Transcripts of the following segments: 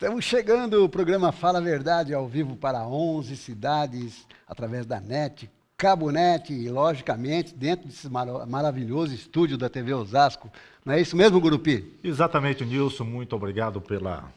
Estamos chegando, o programa Fala a Verdade ao vivo para 11 cidades, através da NET, Cabo NET e, logicamente, dentro desse maravilhoso estúdio da TV Osasco. Não é isso mesmo, Gurupi? Exatamente, Nilson. Muito obrigado pelo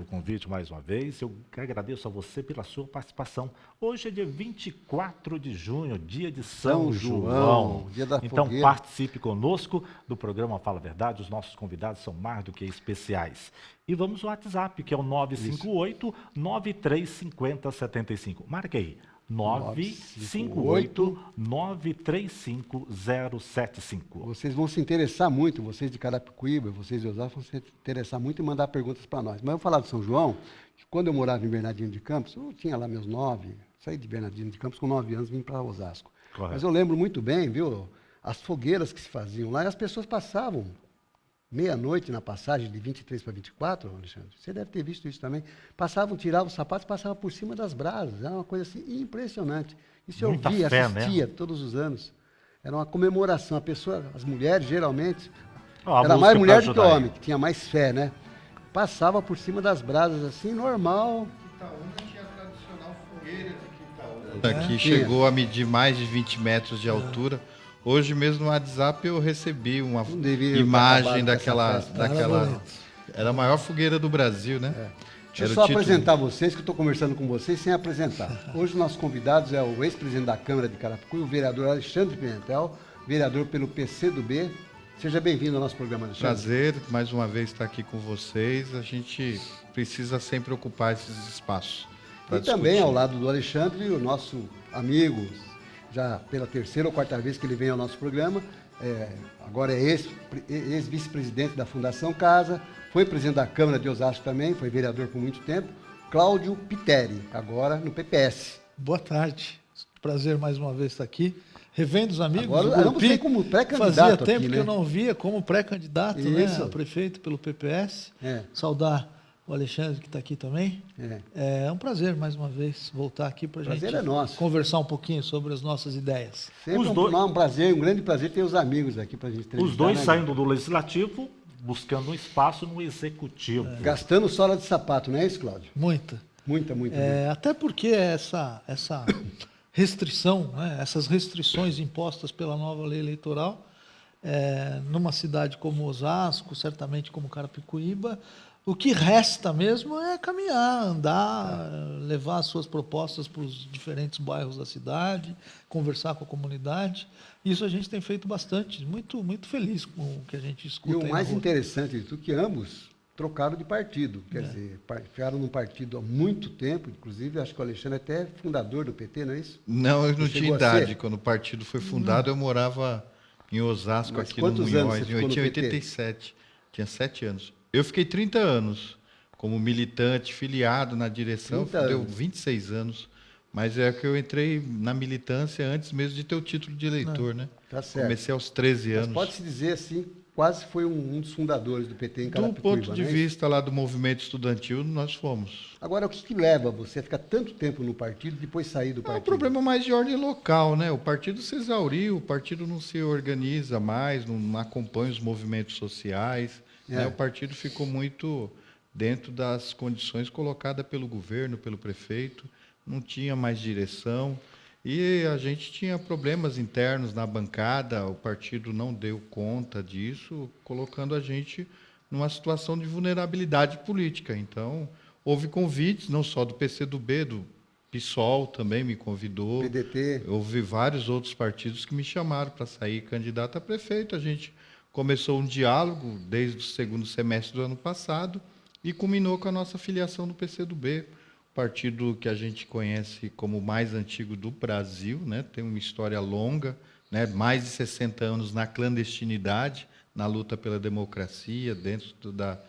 convite mais uma vez. Eu agradeço a você pela sua participação. Hoje é dia 24 de junho, dia de São João. Dia da Então fogueira. participe conosco do programa Fala a Verdade. Os nossos convidados são mais do que especiais. E vamos no WhatsApp, que é o 958-9350-75. Marca aí. 958-935-075. Vocês vão se interessar muito, vocês de Carapicuíba, vocês de Osasco, vão se interessar muito em mandar perguntas para nós. Mas eu vou falar do São João, que quando eu morava em Bernardino de Campos, eu tinha lá meus 9, saí de Bernardino de Campos com 9 anos, vim para Osasco. Correto. Mas eu lembro muito bem, viu, as fogueiras que se faziam lá, e as pessoas passavam meia-noite na passagem de 23 para 24, Alexandre, você deve ter visto isso também, passavam, tiravam os sapatos, passavam por cima das brasas, era uma coisa assim impressionante. Isso eu via, assistia todos os anos. Era uma comemoração, as mulheres geralmente, era mais mulher do que homem, que tinha mais fé, né? Passava por cima das brasas assim, normal. Quitaúna tinha a tradicional fogueira de Quitaúna. Aqui chegou a medir mais de 20 metros de altura. Hoje mesmo no WhatsApp eu recebi uma imagem daquela. Era a maior fogueira do Brasil, né? Deixa eu só apresentar vocês, que eu estou conversando com vocês sem apresentar. Hoje o nosso convidado é o ex-presidente da Câmara de Carapicuíba, o vereador Alexandre Pimentel, vereador pelo PCdoB. Seja bem-vindo ao nosso programa, Alexandre. Prazer, mais uma vez estar aqui com vocês. A gente precisa sempre ocupar esses espaços. E também ao lado do Alexandre, o nosso amigo, já pela terceira ou quarta vez que ele vem ao nosso programa, agora é ex-vice-presidente da Fundação Casa, foi presidente da Câmara de Osasco também, foi vereador por muito tempo, Cláudio Piteri, agora no PPS. Boa tarde, prazer mais uma vez estar aqui, revendo os amigos. Agora eu você como pré-candidato. Fazia tempo aqui, né? que eu não via como pré-candidato, né, a prefeito pelo PPS. Saudar o Alexandre, que está aqui também. É um prazer, mais uma vez, voltar aqui para a gente conversar um pouquinho sobre as nossas ideias. Sempre um prazer, um grande prazer ter os amigos aqui para a gente entrevistar. Os dois saindo do Legislativo, buscando um espaço no Executivo. Gastando sola de sapato, não é isso, Cláudio? Muita. Muita. Até porque essa restrição, né, essas restrições impostas pela nova lei eleitoral, numa cidade como Osasco, certamente como Carapicuíba, o que resta mesmo é caminhar, andar, levar as suas propostas para os diferentes bairros da cidade, conversar com a comunidade. Isso a gente tem feito bastante, muito, muito feliz com o que a gente escuta. E o mais interessante de tudo, que ambos trocaram de partido, quer dizer, ficaram num partido há muito tempo, inclusive acho que o Alexandre é até fundador do PT, não é isso? Não, eu não tinha idade. Quando o partido foi fundado, eu morava em Osasco, aqui no Munhoz, em 87, tinha 7 anos. Eu fiquei 30 anos como militante, filiado na direção, deu 26 anos, mas é que eu entrei na militância antes mesmo de ter o título de eleitor, né? Tá certo. Comecei aos 13 anos. Pode-se dizer assim, quase foi um dos fundadores do PT em Carapicuíba. Do ponto de vista lá do movimento estudantil, nós fomos. Agora, o que leva você a ficar tanto tempo no partido e depois sair do partido? É um problema mais de ordem local, né? O partido se exauriu, o partido não se organiza mais, não acompanha os movimentos sociais. Né? O partido ficou muito dentro das condições colocadas pelo governo, pelo prefeito, não tinha mais direção e a gente tinha problemas internos na bancada, o partido não deu conta disso, colocando a gente numa situação de vulnerabilidade política. Então, houve convites, não só do PCdoB, do PSOL também me convidou, PDT. Houve vários outros partidos que me chamaram para sair candidato a prefeito, a gente começou um diálogo desde o segundo semestre do ano passado e culminou com a nossa filiação no PCdoB, partido que a gente conhece como o mais antigo do Brasil, né? Tem uma história longa, né? Mais de 60 anos na clandestinidade, na luta pela democracia, dentro da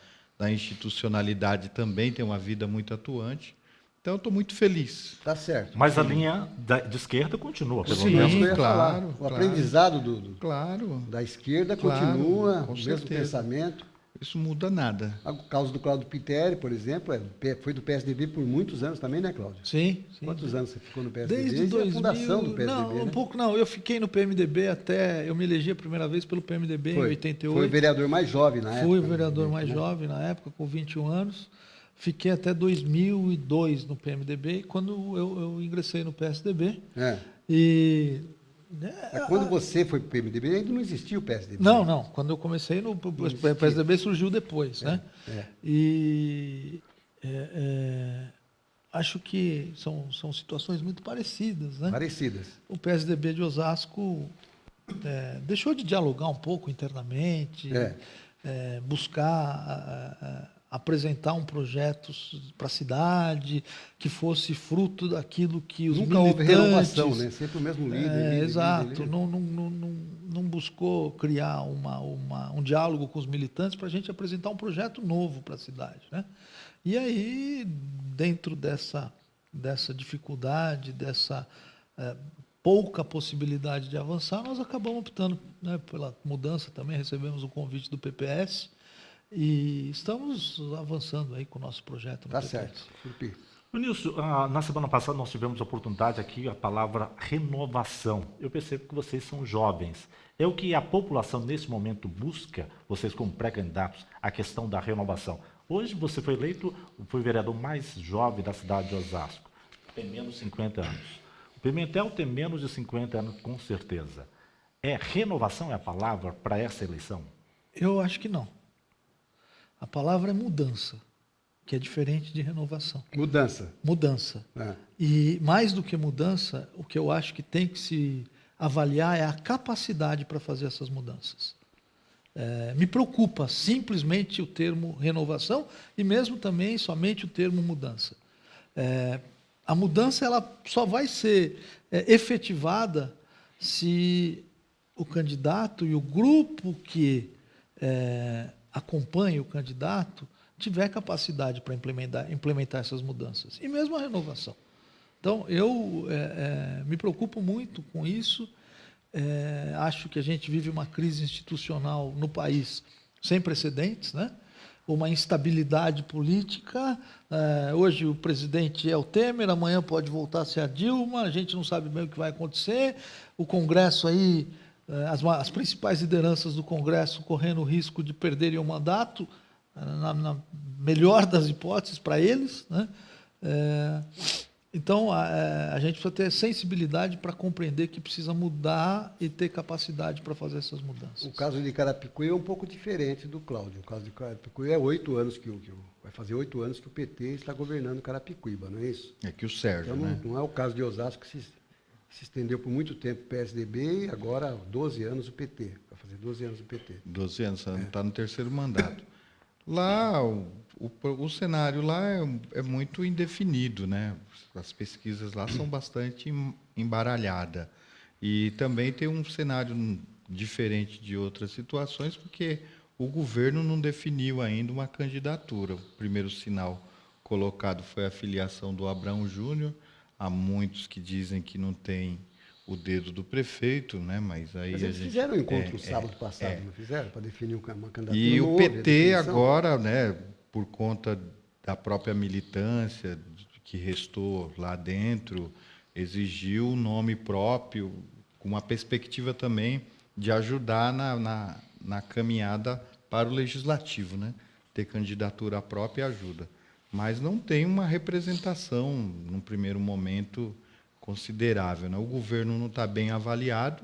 institucionalidade também tem uma vida muito atuante. Então, eu estou muito feliz. Tá certo. Mas a linha de esquerda continua, pelo menos. Sim, claro. O aprendizado da esquerda continua, o mesmo pensamento. Isso muda nada. O caso do Cláudio Piteri, por exemplo, foi do PSDB por muitos anos também, né, Cláudio? Sim. Quantos anos você ficou no PSDB? Desde 2000, a fundação do PSDB, não, um pouco não. Eu fiquei no PMDB até... Eu me elegi a primeira vez pelo PMDB em 88. Foi o vereador mais jovem na época. Fui o vereador mais jovem na época, com 21 anos. fiquei até 2002 no PMDB, quando eu ingressei no PSDB. E quando você foi para o PMDB, ainda não existia o PSDB. Não. Quando eu comecei, o PSDB surgiu depois, né? E acho que são situações muito parecidas, né? Parecidas. O PSDB de Osasco deixou de dialogar um pouco internamente, buscar apresentar um projeto para a cidade que fosse fruto daquilo que os Nunca militantes... houve renovação, né? Sempre o mesmo líder. Exato. Não buscou criar um diálogo com os militantes para a gente apresentar um projeto novo para a cidade, né? E aí, dentro dessa dificuldade, dessa pouca possibilidade de avançar, nós acabamos optando, né, pela mudança também. Recebemos o convite do PPS e estamos avançando aí com o nosso projeto. Tá certo. Nilson, na semana passada nós tivemos a oportunidade aqui, a palavra renovação. Eu percebo que vocês são jovens. É o que a população nesse momento busca, vocês como pré-candidatos, a questão da renovação. Hoje você foi eleito, foi o vereador mais jovem da cidade de Osasco. Tem menos de 50 anos. O Pimentel tem menos de 50 anos, com certeza. Renovação é a palavra para essa eleição? Eu acho que não. A palavra é mudança, que é diferente de renovação. Mudança. E mais do que mudança, o que eu acho que tem que se avaliar é a capacidade para fazer essas mudanças. Me preocupa simplesmente o termo renovação e mesmo também somente o termo mudança. A mudança ela só vai ser efetivada se o candidato e o grupo que acompanha o candidato tiver capacidade para implementar essas mudanças. E mesmo a renovação. Então, eu me preocupo muito com isso. Acho que a gente vive uma crise institucional no país sem precedentes, né? Uma instabilidade política. Hoje o presidente é o Temer, amanhã pode voltar a ser a Dilma, a gente não sabe bem o que vai acontecer. O Congresso aí, as principais lideranças do Congresso correndo o risco de perderem o mandato, na melhor das hipóteses para eles, né? Então, a gente precisa ter sensibilidade para compreender que precisa mudar e ter capacidade para fazer essas mudanças. O caso de Carapicuí é um pouco diferente do Cláudio. O caso de Carapicuí é 8 anos vai fazer 8 anos que o PT está governando Carapicuíba, não é isso? É que o Sérgio, então, né? Não é o caso de Osasco, que se estendeu por muito tempo o PSDB e agora 12 anos o PT. Vai fazer 12 anos o PT. 12 anos, está no terceiro mandato. Lá, o cenário lá é muito indefinido, né? As pesquisas lá são bastante embaralhadas. E também tem um cenário diferente de outras situações, porque o governo não definiu ainda uma candidatura. O primeiro sinal colocado foi a filiação do Abrão Júnior. Há muitos que dizem que não tem o dedo do prefeito, né? Mas aí eles fizeram um encontro sábado passado, não fizeram? Para definir uma candidatura. E o PT agora, né, por conta da própria militância que restou lá dentro, exigiu um nome próprio, com uma perspectiva também de ajudar na caminhada para o legislativo, né? Ter candidatura própria ajuda. Mas não tem uma representação, num primeiro momento, considerável, né? O governo não está bem avaliado,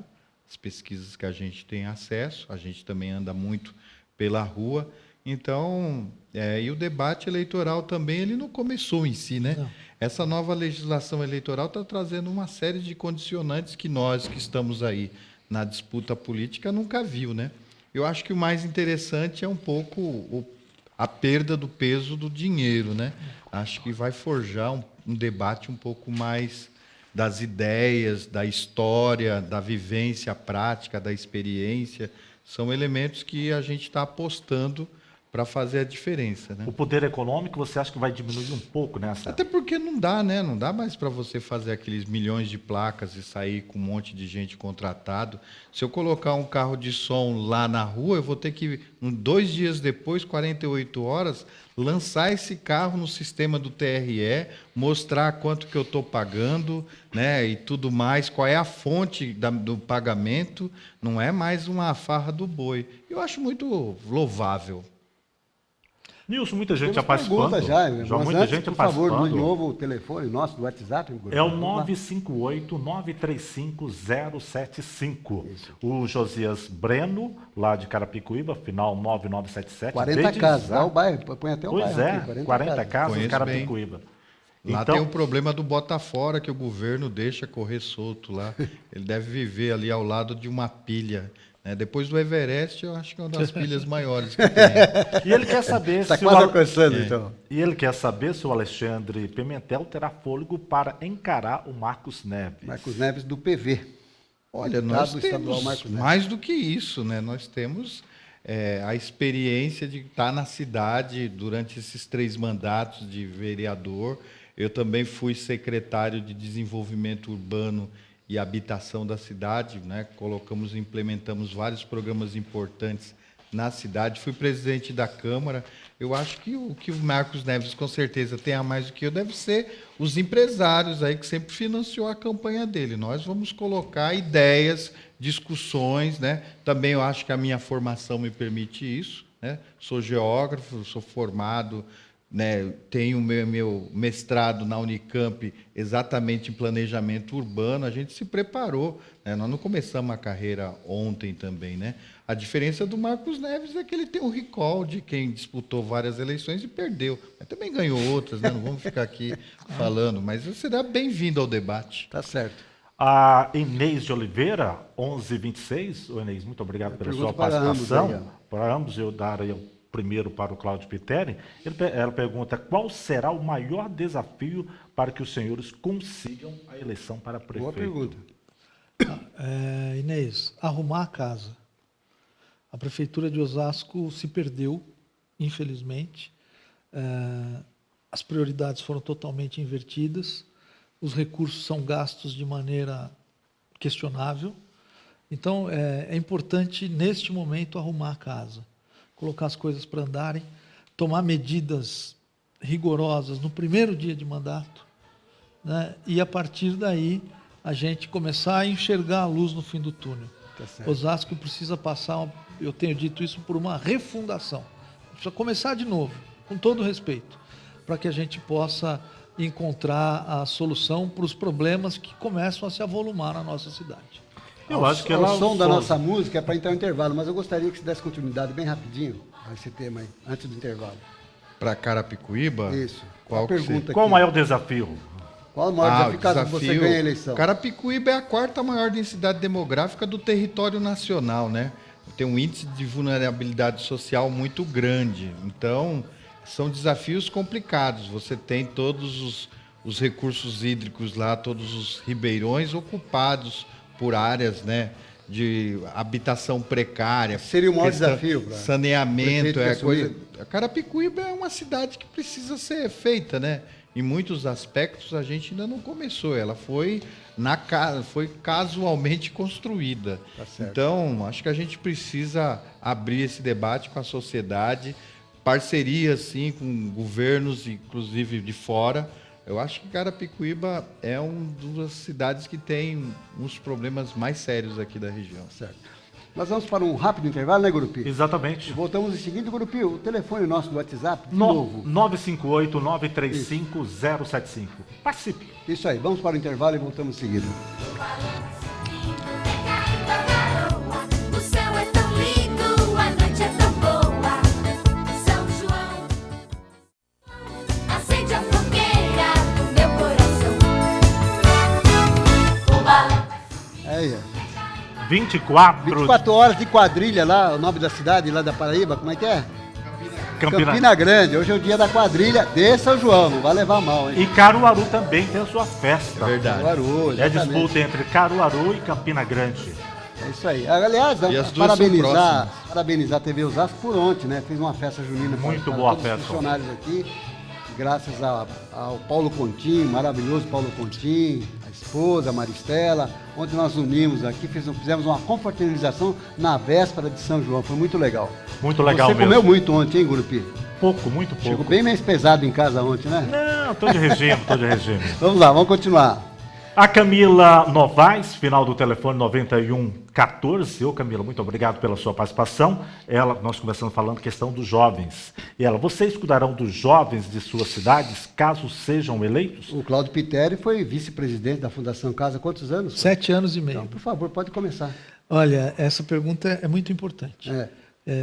as pesquisas que a gente tem acesso, a gente também anda muito pela rua. Então, e o debate eleitoral também ele não começou em si, né? Não. Essa nova legislação eleitoral está trazendo uma série de condicionantes que nós que estamos aí na disputa política nunca viu, né? Eu acho que o mais interessante é um pouco a perda do peso do dinheiro, né? Acho que vai forjar um debate um pouco mais das ideias, da história, da vivência prática, da experiência. São elementos que a gente está apostando para fazer a diferença, né? O poder econômico, você acha que vai diminuir um pouco nessa? Até porque não dá, né? Não dá mais para você fazer aqueles milhões de placas e sair com um monte de gente contratado. Se eu colocar um carro de som lá na rua, eu vou ter que, 2 dias depois, 48 horas, lançar esse carro no sistema do TRE, mostrar quanto que eu estou pagando, né? E tudo mais, qual é a fonte do pagamento. Não é mais uma farra do boi. Eu acho muito louvável. Nilson, muita gente Temos já participando. pergunta já, Já mas muita antes, gente por favor, participando. de novo o telefone nosso do WhatsApp. É o Vamos lá. 958-935-075. O Josias Breno, lá de Carapicuíba, final 9977. 40 desde casas, já. dá o bairro, põe até o Pois bairro. é, aqui, 40 casas, Conheço Carapicuíba. Lá Então, tem o problema do Botafora, que o governo deixa correr solto lá. Ele deve viver ali ao lado de uma pilha. Né? Depois do Everest, eu acho que é uma das pilhas maiores que tem. e ele quer saber Está se o quase Ale- alcançando, então. E ele quer saber se o Alexandre Pimentel terá fôlego para encarar o Marcos Neves. Marcos Neves do PV. Olha, nós Deputado estadual temos Marcos Neves. mais do que isso, né? Nós temos a experiência de estar na cidade durante esses 3 mandatos de vereador. Eu também fui secretário de Desenvolvimento Urbano e Habitação da cidade, né? Implementamos vários programas importantes na cidade. Fui presidente da Câmara. Eu acho que o Marcos Neves, com certeza, tem a mais do que eu, deve ser os empresários aí que sempre financiou a campanha dele. Nós vamos colocar ideias, discussões, né? Também eu acho que a minha formação me permite isso, né? Sou geógrafo, sou formado, né? Tenho meu mestrado na Unicamp exatamente em planejamento urbano. A gente se preparou, né? Nós não começamos a carreira ontem também, né? A diferença do Marcos Neves é que ele tem um recall de quem disputou várias eleições e perdeu. Mas também ganhou outras, né? Não vamos ficar aqui falando, mas será bem-vindo ao debate. Tá certo. A Inês de Oliveira, 1126. Ô, Inês, muito obrigado pela sua Pergunta para ambos participação. aí, ó. Para ambos, eu darei o primeiro para o Cláudio Piteri. Ela pergunta: qual será o maior desafio para que os senhores consigam a eleição para prefeito? Boa pergunta. Inês, arrumar a casa. A Prefeitura de Osasco se perdeu, infelizmente. As prioridades foram totalmente invertidas. Os recursos são gastos de maneira questionável. Então, é importante, neste momento, arrumar a casa, colocar as coisas para andarem, tomar medidas rigorosas no primeiro dia de mandato, né? E, a partir daí, a gente começar a enxergar a luz no fim do túnel. Tá certo. Osasco precisa passar, eu tenho dito isso, por uma refundação. Precisa começar de novo, com todo respeito, para que a gente possa encontrar a solução para os problemas que começam a se avolumar na nossa cidade. Eu acho que o ela som da nossa música é para entrar no intervalo, mas eu gostaria que você desse continuidade bem rapidinho a esse tema aí, antes do intervalo. Para Carapicuíba? Isso. Qual A que pergunta Qual o aqui. maior desafio? Qual o maior desafio caso você ganhe a eleição? Carapicuíba é a 4ª maior densidade demográfica do território nacional, né? Tem um índice de vulnerabilidade social muito grande. Então, são desafios complicados. Você tem todos os recursos hídricos lá, todos os ribeirões ocupados por áreas, né, de habitação precária. Seria o maior desafio pra saneamento, prefeito que coisa. A Carapicuíba é uma cidade que precisa ser feita, né? Em muitos aspectos a gente ainda não começou. Ela foi foi casualmente construída. Tá certo. Então, acho que a gente precisa abrir esse debate com a sociedade, parceria sim com governos, inclusive de fora. Eu acho que Carapicuíba é uma das cidades que tem uns problemas mais sérios aqui da região. Certo. Nós vamos para um rápido intervalo, né, Gurupi? Exatamente. Voltamos em seguida, Gurupi. O telefone nosso do WhatsApp, de novo. 958-935-075. Participe. Isso aí, vamos para o intervalo e voltamos em seguida. O céu é tão lindo, a noite é tão boa. São João, acende a fogueira do meu coração. Oba! Aí, ó. 24 horas de quadrilha lá, o nome da cidade lá da Paraíba, como é que é? Campina. Campina Grande. Hoje é o dia da quadrilha de São João, não vai levar mal, hein? E Caruaru também tem a sua festa. É verdade. Caruaru, É exatamente. disputa entre Caruaru e Campina Grande. É isso aí. Aliás, E as duas são parabenizar a TV Osasco por ontem, né? Fez uma festa junina Muito para boa todos festa. os funcionários aqui. Graças ao Paulo Contim, maravilhoso Paulo Contim, a esposa, a Maristela. Ontem nós unimos aqui, fizemos uma confraternização na véspera de São João. Foi muito legal. Muito legal Você mesmo. comeu muito ontem, hein, Gurupi? Pouco, muito pouco. Chegou bem mais pesado em casa ontem, né? Não, tô de regime, tô de regime. Vamos lá, vamos continuar. A Camila Novaes, final do telefone 91 14. Ô, Camila, muito obrigado pela sua participação. Nós conversamos falando questão dos jovens. Vocês cuidarão dos jovens de suas cidades, caso sejam eleitos? O Cláudio Piteri foi vice-presidente da Fundação Casa há quantos anos? 7 anos e meio. Então, por favor, pode começar. Olha, essa pergunta é muito importante.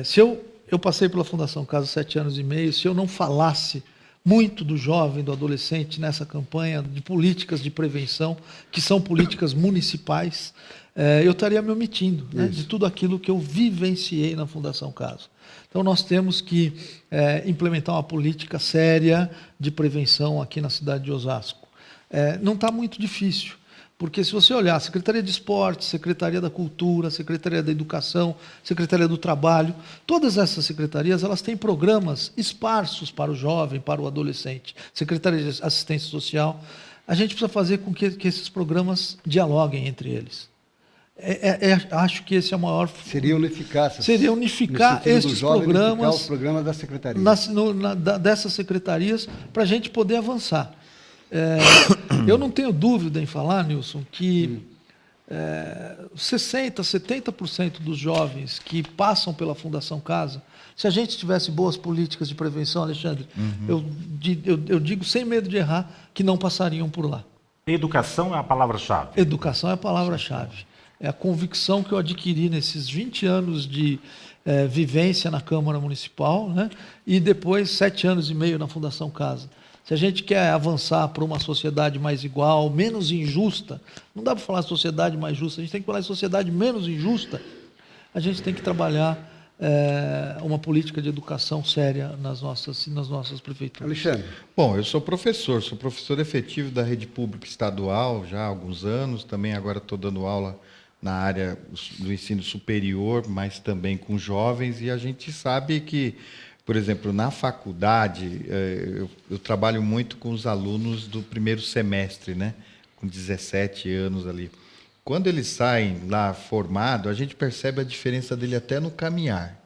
Se eu passei pela Fundação Casa 7 anos e meio, se eu não falasse muito do jovem, do adolescente nessa campanha de políticas de prevenção, que são políticas municipais, eu estaria me omitindo, né, de tudo aquilo que eu vivenciei na Fundação Casa. Então, nós temos que implementar uma política séria de prevenção aqui na cidade de Osasco. Não está muito difícil, porque se você olhar, Secretaria de Esporte, Secretaria da Cultura, Secretaria da Educação, Secretaria do Trabalho, todas essas secretarias, elas têm programas esparsos para o jovem, para o adolescente. Secretaria de Assistência Social. A gente precisa fazer com que esses programas dialoguem entre eles. Acho que esse é o maior... Seria unificar. Seria unificar esses programas... Unificar os programas da Secretaria. Dessas secretarias, para a gente poder avançar. Eu não tenho dúvida em falar, Nilson, que 60%, 70% dos jovens que passam pela Fundação Casa, se a gente tivesse boas políticas de prevenção, Alexandre, eu digo sem medo de errar, que não passariam por lá. Educação é a palavra-chave. Educação é a palavra-chave. É a convicção que eu adquiri nesses 20 anos de vivência na Câmara Municipal, né? E depois 7 anos e meio na Fundação Casa. Se a gente quer avançar para uma sociedade mais igual, menos injusta, não dá para falar sociedade mais justa, a gente tem que falar em sociedade menos injusta, a gente tem que trabalhar uma política de educação séria nas nossas prefeituras. Alexandre. Bom, eu sou professor efetivo da rede pública estadual já há alguns anos, também agora estou dando aula na área do ensino superior, mas também com jovens, e a gente sabe que, por exemplo, na faculdade, eu trabalho muito com os alunos do primeiro semestre, né? Com 17 anos ali. Quando eles saem lá formados, a gente percebe a diferença dele até no caminhar.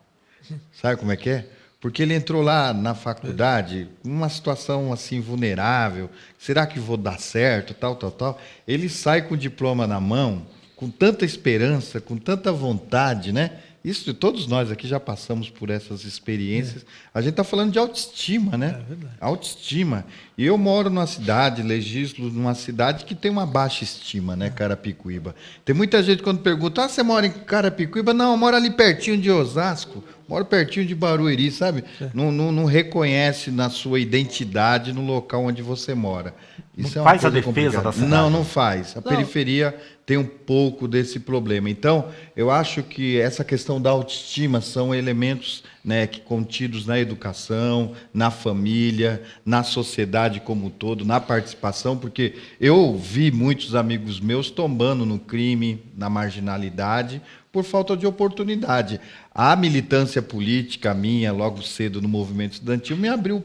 Sabe como é que é? Porque ele entrou lá na faculdade, numa situação assim vulnerável, será que vou dar certo, tal, tal, tal. Ele sai com o diploma na mão, com tanta esperança, com tanta vontade, né? Isso, todos nós aqui já passamos por essas experiências. A gente está falando de autoestima, né? É verdade. Autoestima. E eu moro numa cidade, legislo numa cidade que tem uma baixa estima, né? Carapicuíba. Tem muita gente quando pergunta, você mora em Carapicuíba? Não, eu moro ali pertinho de Osasco, moro pertinho de Barueri, sabe? Não reconhece na sua identidade no local onde você mora. Isso Não é uma faz a coisa defesa complicada. da cidade. Não faz. A periferia tem um pouco desse problema. Então, eu acho que essa questão da autoestima são elementos, né, que contidos na educação, na família, na sociedade como um todo, na participação, porque eu vi muitos amigos meus tombando no crime, na marginalidade, por falta de oportunidade. A militância política minha, logo cedo no movimento estudantil, me abriu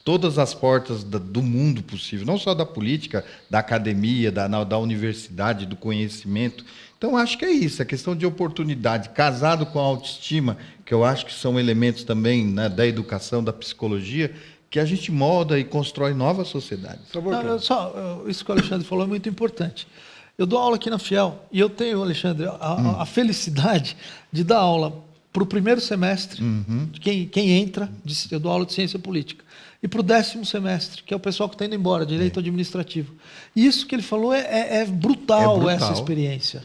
todas as portas do mundo possível, não só da política, da academia, da universidade, do conhecimento. Então, acho que é isso, a questão de oportunidade, casado com a autoestima, que eu acho que são elementos também, né, da educação, da psicologia, que a gente molda e constrói novas sociedades. Isso que o Alexandre falou é muito importante. Eu dou aula aqui na Fiel e eu tenho, Alexandre, a felicidade de dar aula para o primeiro semestre, quem entra, eu dou aula de ciência política, e para o 10º semestre, que é o pessoal que está indo embora, direito administrativo. E isso que ele falou é brutal, essa experiência.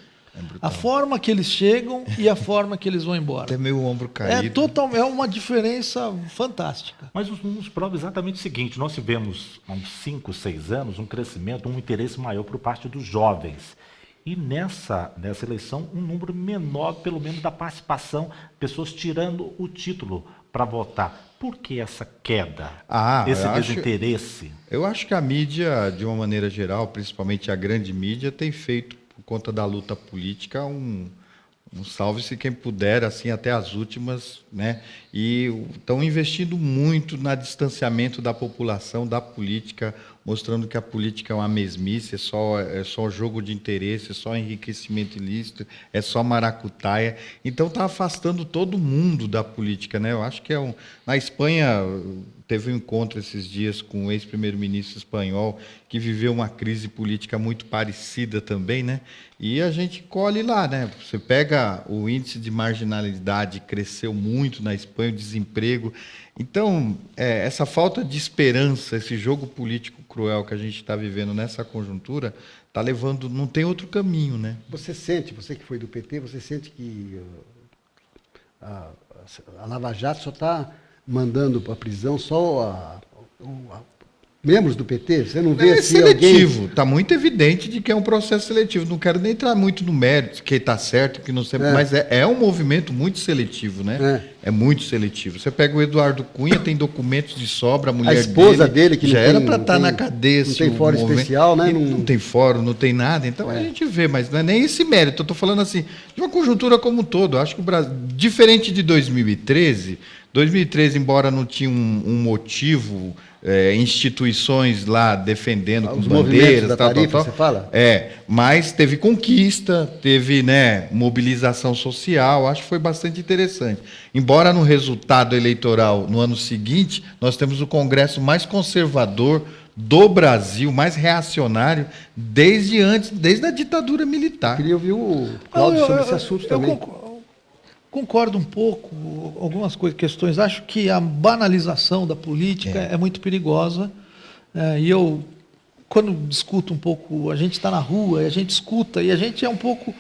A forma que eles chegam e a forma que eles vão embora. Até meio ombro caído. É uma diferença fantástica. Mas os números provam exatamente o seguinte: nós tivemos há uns 5, 6 anos um crescimento, um interesse maior por parte dos jovens. E nessa eleição, um número menor, pelo menos, da participação, pessoas tirando o título para votar. Por que essa queda? Esse desinteresse? Eu acho que a mídia, de uma maneira geral, principalmente a grande mídia, tem feito, por conta da luta política, um salve-se quem puder, assim, até as últimas, né? E estão investindo muito no distanciamento da população, da política, mostrando que a política é uma mesmice, é só jogo de interesse, é só enriquecimento ilícito, é só maracutaia. Então está afastando todo mundo da política, né? Eu acho que na Espanha teve um encontro esses dias com o ex-primeiro-ministro espanhol que viveu uma crise política muito parecida também, né? E a gente colhe lá, né? Você pega o índice de marginalidade, cresceu muito na Espanha, o desemprego. Então, essa falta de esperança, esse jogo político cruel que a gente está vivendo nessa conjuntura, está levando, não tem outro caminho, né? Você que foi do PT, você sente que a Lava Jato só está mandando para a prisão só membros do PT? Você não vê É assim seletivo, alguém... está muito evidente de que é um processo seletivo. Não quero nem entrar muito no mérito, que está certo, que não sei, mas é um movimento muito seletivo, né? É muito seletivo. Você pega o Eduardo Cunha, tem documentos de sobra, a mulher A esposa dele que já não era tem- para não estar tem- na cadeia. não tem fórum especial, né? E não tem fórum, não tem nada. Então a gente vê, mas não é nem esse mérito. Eu estou falando assim, de uma conjuntura como um todo. Eu acho que o Brasil, diferente de 2013, embora não tinha um motivo, instituições lá defendendo com Os movimentos bandeiras, da tal, tarifa, você fala? mas teve conquista, teve, né, mobilização social, acho que foi bastante interessante. Embora no resultado eleitoral no ano seguinte, nós temos o Congresso mais conservador do Brasil, mais reacionário, desde a ditadura militar. Queria ouvir o Cláudio sobre esse assunto eu também. concordo um pouco, algumas questões. Acho que a banalização da política é muito perigosa. E eu, quando discuto um pouco, a gente está na rua, a gente escuta, e a gente é um pouco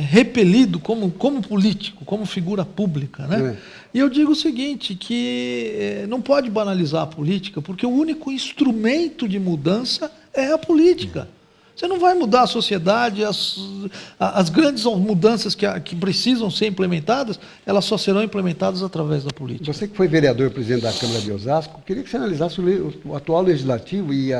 repelido como político, como figura pública, né? E eu digo o seguinte, que não pode banalizar a política, porque o único instrumento de mudança é a política. Você não vai mudar a sociedade, as grandes mudanças que precisam ser implementadas, elas só serão implementadas através da política. Você que foi vereador e presidente da Câmara de Osasco, queria que você analisasse o atual legislativo e,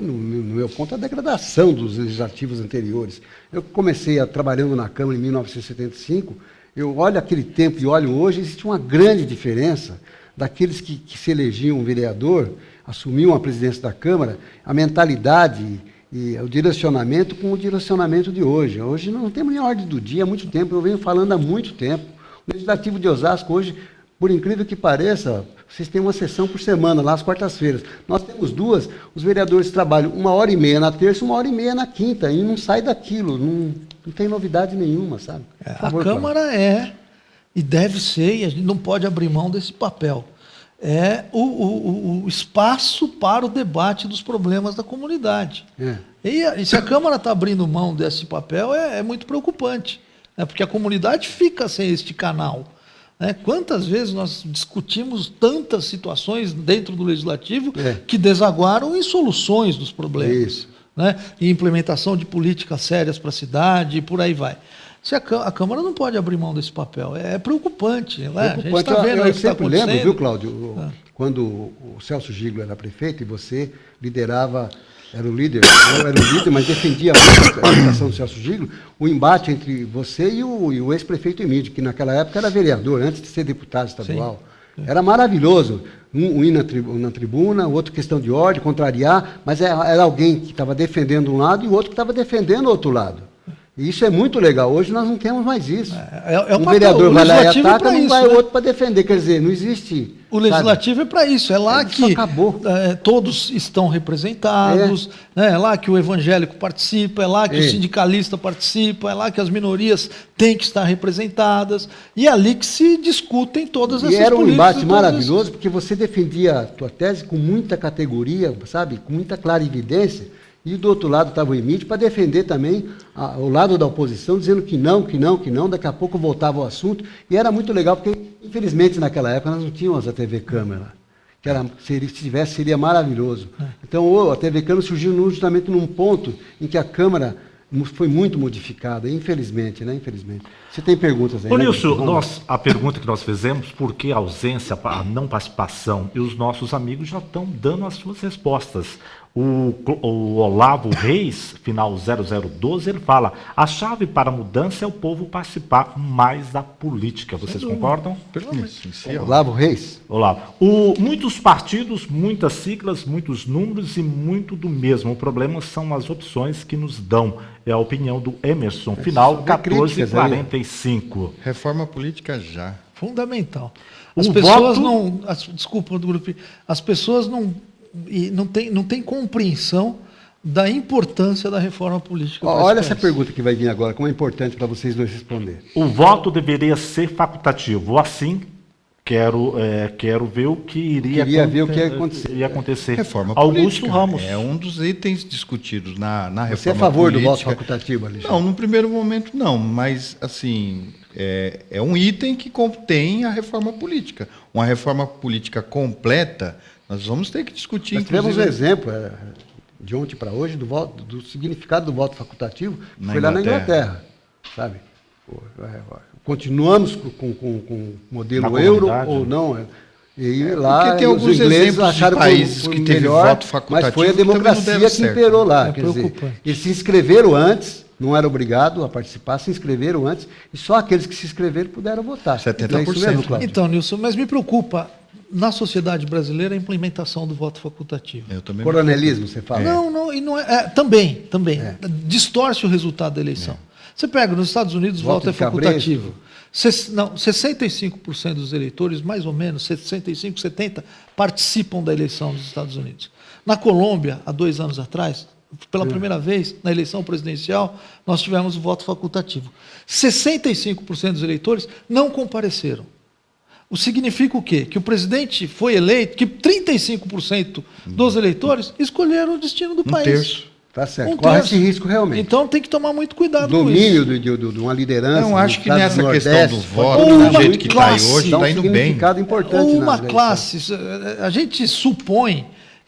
no meu ponto, a degradação dos legislativos anteriores. Eu comecei trabalhando na Câmara em 1975, eu olho aquele tempo e olho hoje, existe uma grande diferença daqueles que se elegiam vereador, assumiam a presidência da Câmara, a mentalidade e o direcionamento com o direcionamento de hoje. Hoje não temos nem ordem do dia há muito tempo, eu venho falando há muito tempo. O Legislativo de Osasco hoje, por incrível que pareça, vocês têm uma sessão por semana, lá às quartas-feiras. Nós temos duas, os vereadores trabalham 1h30 na terça, 1h30 na quinta, e não sai daquilo, não tem novidade nenhuma, sabe? Por favor, A Câmara e deve ser, e a gente não pode abrir mão desse papel. É o espaço para o debate dos problemas da comunidade. E se a Câmara está abrindo mão desse papel, é muito preocupante, né? Porque a comunidade fica sem este canal. Né? Quantas vezes nós discutimos tantas situações dentro do Legislativo que desaguaram em soluções dos problemas. Isso. Né? E implementação de políticas sérias para a cidade e por aí vai. A Câmara não pode abrir mão desse papel. É preocupante. Né? A gente está vendo aí o que está sempre lembro, acontecendo. viu, Cláudio, quando o Celso Giglo era prefeito e você liderava, era o líder, mas defendia muito a educação do Celso Giglo, o embate entre você e o ex-prefeito Emílio, que naquela época era vereador, antes de ser deputado estadual. Era maravilhoso. Um ir na tribuna, o outro questão de ordem, contrariar, mas era alguém que estava defendendo um lado e o outro que estava defendendo o outro lado. E isso é muito legal. Hoje nós não temos mais isso. Um vereador vai lá e ataca, não vai o outro para defender. Quer dizer, não existe... O legislativo é para isso, é lá que todos estão representados, né? É lá que o evangélico participa, é lá que o sindicalista participa, é lá que as minorias têm que estar representadas, e é ali que se discutem todas essas políticas. E era um embate maravilhoso, porque você defendia a tua tese com muita categoria, sabe, com muita clarividência, e do outro lado estava o Emílio para defender também o lado da oposição, dizendo que não, daqui a pouco voltava ao assunto. E era muito legal, porque, infelizmente, naquela época, nós não tínhamos a TV Câmara, que se tivesse, seria maravilhoso. Então, a TV Câmara surgiu justamente num ponto em que a Câmara foi muito modificada, infelizmente, né? Infelizmente. Você tem perguntas aí? Ô, Nilson, a pergunta que nós fizemos, por que a ausência, a não participação? E os nossos amigos já estão dando as suas respostas. O Olavo Reis, final 0012, ele fala: a chave para a mudança é o povo participar mais da política. Vocês concordam? Olavo Reis? Olavo. Muitos partidos, muitas siglas, muitos números e muito do mesmo. O problema são as opções que nos dão. É a opinião do Emerson, final só vê críticas aí. 1445. Reforma política já. Fundamental. O As pessoas voto- não. Desculpa, do grupo. As pessoas não têm compreensão da importância da reforma política. para Olha esse essa país. pergunta que vai vir agora, como é importante para vocês dois responder. O voto deveria ser facultativo. Assim, quero ver o que Queria ver o que ia acontecer. Reforma Augusto política. Ramos. É um dos itens discutidos na reforma Você é a favor do política. voto facultativo, Alexandre? Não, no primeiro momento não, mas assim, é um item que contém a reforma política. Uma reforma política completa, nós vamos ter que discutir, Nós tivemos um inclusive, exemplo de ontem para hoje do significado do voto facultativo, que Na foi lá na Inglaterra. Inglaterra, sabe? Continuamos com o modelo Na euro comunidade, ou né? não? E lá porque tem os alguns ingleses exemplos de acharam países foi que teve melhor, voto facultativo mas foi a que também não democracia deram que certo. imperou lá. É Quer dizer, preocupante. eles se inscreveram antes, não era obrigado a participar, se inscreveram antes, e só aqueles que se inscreveram puderam votar. 70%, Então, é isso mesmo, Cláudio? Então, Nilson, mas me preocupa na sociedade brasileira a implementação do voto facultativo. Eu também Coronelismo, você fala? Não, e não é. Também. Distorce o resultado da eleição. Você pega nos Estados Unidos, o Voto voto é de cabresto. facultativo. 65% dos eleitores, mais ou menos, 65, 70, participam da eleição dos Estados Unidos. Na Colômbia, há 2 anos atrás, pela primeira vez, na eleição presidencial, nós tivemos o voto facultativo. 65% dos eleitores não compareceram. O significa o quê? Que o presidente foi eleito, que 35% dos eleitores escolheram o destino do país. terço. Tá certo. Um Corre terço. esse risco realmente. Então tem que tomar muito cuidado com Domínio isso. de uma liderança. Não, acho no que estado nessa do questão Nordeste, do voto, pode Ou do dar jeito muito que está classe, aí hoje, dá um está indo bem. significado importante. Ou na uma eleição. classe. A gente supõe